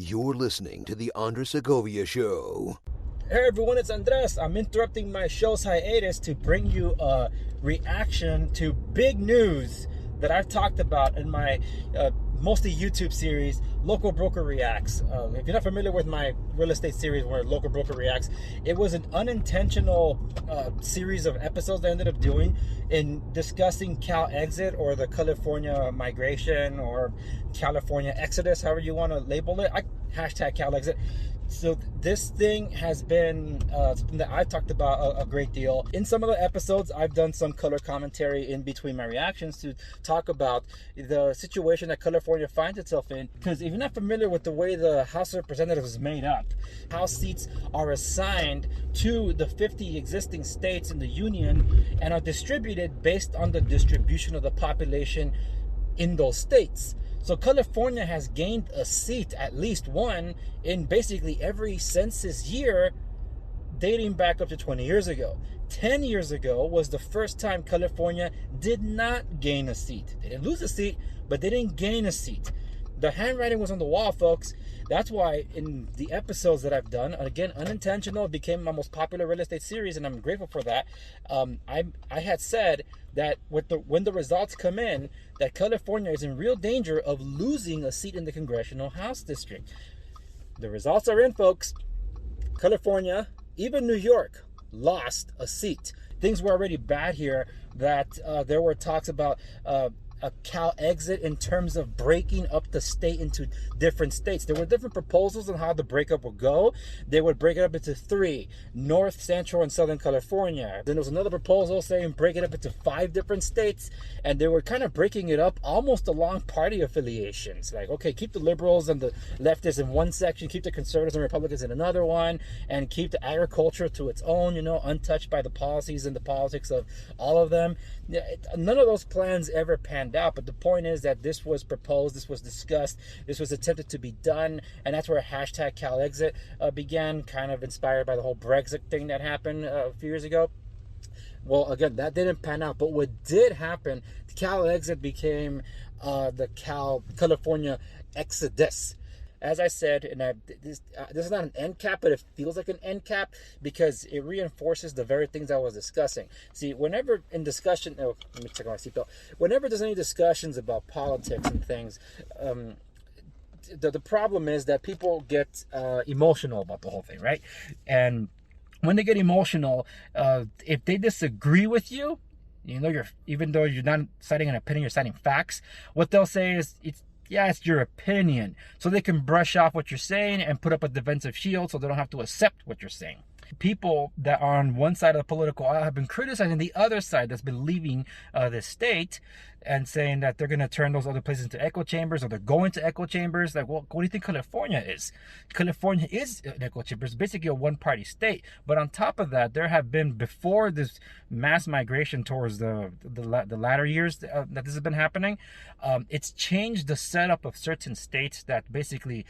You're listening to The Andres Segovia Show. Hey everyone, it's Andres. I'm interrupting my show's hiatus to bring you a reaction to big news that I've talked about in my mostly YouTube series, Local Broker Reacts. If you're not familiar with my real estate series where Local Broker Reacts, it was an unintentional series of episodes I ended up doing in discussing Cal Exit, or the California migration, or California Exodus, however you want to label it. Hashtag Cal Exit. So this thing has been something that I've talked about a great deal. In some of the episodes, I've done some color commentary in between my reactions to talk about the situation that California finds itself in. Because if you're not familiar with the way the House of Representatives is made up, House seats are assigned to the 50 existing states in the Union and are distributed based on the distribution of the population in those states. So California has gained a seat, at least one, in basically every census year dating back up to 20 years ago. 10 years ago was the first time California did not gain a seat. They didn't lose a seat, but they didn't gain a seat. The handwriting was on the wall, folks. That's why in the episodes that I've done, again, unintentional, it became my most popular real estate series, and I'm grateful for that. I had said that when the results come in, that California is in real danger of losing a seat in the Congressional House District. The results are in, folks. California, even New York, lost a seat. Things were already bad here, that there were talks about a Cal Exit in terms of breaking up the state into different states. There were different proposals on how the breakup would go. They would break it up into 3, North, Central, and Southern California. Then there was another proposal saying break it up into 5 different states, and they were kind of breaking it up almost along party affiliations. Like, okay, keep the liberals and the leftists in one section, keep the conservatives and Republicans in another one, and keep the agriculture to its own, untouched by the policies and the politics of all of them. None of those plans ever panned out, but the point is that this was proposed, this was discussed, this was attempted to be done, and that's where hashtag Cal Exit began, kind of inspired by the whole Brexit thing that happened a few years ago. Well, again, that didn't pan out, but what did happen, Cal Exit became the California Exodus. As I said, and this is not an end cap, but it feels like an end cap because it reinforces the very things I was discussing. See, whenever in discussion, let me check my seatbelt. Whenever there's any discussions about politics and things, the problem is that people get emotional about the whole thing, right? And when they get emotional, if they disagree with you, even though you're not citing an opinion, you're citing facts. What they'll say is it's your opinion. So they can brush off what you're saying and put up a defensive shield so they don't have to accept what you're saying. People that are on one side of the political aisle have been criticizing the other side that's been leaving the state and saying that they're going to turn those other places into echo chambers, or they're going to echo chambers. Like, well, what do you think California is? California is an echo chamber. It's basically a one-party state. But on top of that, there have been, before this mass migration towards the latter years that this has been happening, it's changed the setup of certain states that basically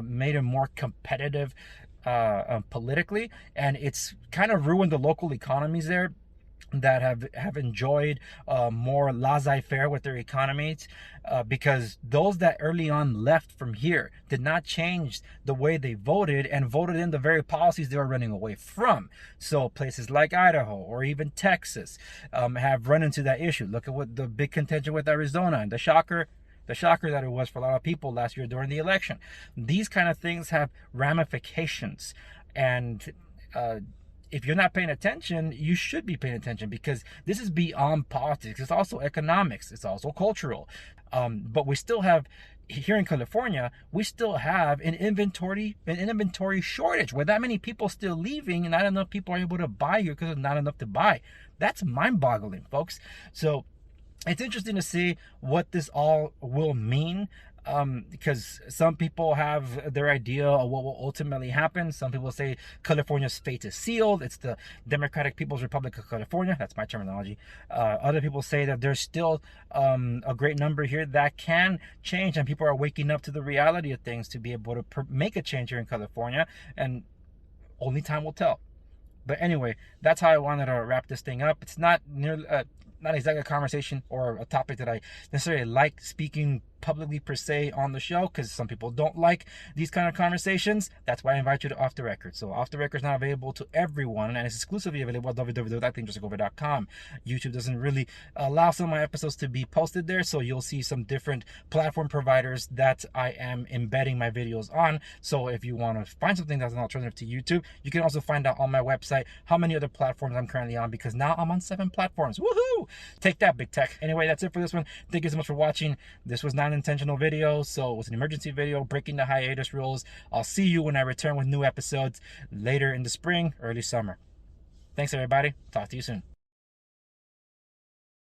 made it more competitive politically, and it's kind of ruined the local economies there that have enjoyed more laissez-faire with their economies, because those that early on left from here did not change the way they voted, and voted in the very policies they were running away from. So places like Idaho or even Texas have run into that issue. Look at what the big contention with Arizona and the shocker that it was for a lot of people last year during the election. These kind of things have ramifications, and if you're not paying attention, you should be paying attention, because this is beyond politics. It's also economics. It's also cultural. But we still have, here in California, we still have an inventory shortage, where that many people still leaving and not enough people are able to buy here because there's not enough to buy. That's mind-boggling, folks. So it's interesting to see what this all will mean, because some people have their idea of what will ultimately happen. Some people say California's fate is sealed. It's the Democratic People's Republic of California. That's my terminology. Other people say that there's still a great number here that can change, and people are waking up to the reality of things to be able to make a change here in California, and only time will tell. But anyway, that's how I wanted to wrap this thing up. It's not exactly a conversation or a topic that I necessarily like speaking publicly per se on the show, because some people don't like these kind of conversations. That's why I invite you to Off the Record. So Off the Record is now available to everyone, and it's exclusively available at www.thinkthisgover.com. YouTube doesn't really allow some of my episodes to be posted there, so you'll see some different platform providers that I am embedding my videos on. So if you want to find something that's an alternative to YouTube, you can also find out on my website how many other platforms I'm currently on, because now I'm on 7 platforms. Woohoo! Take that, big tech. Anyway, that's it for this one. Thank you so much for watching. This was not an intentional video, so it was an emergency video breaking the hiatus rules. I'll see you when I return with new episodes later in the spring, early summer. Thanks, everybody. Talk to you soon.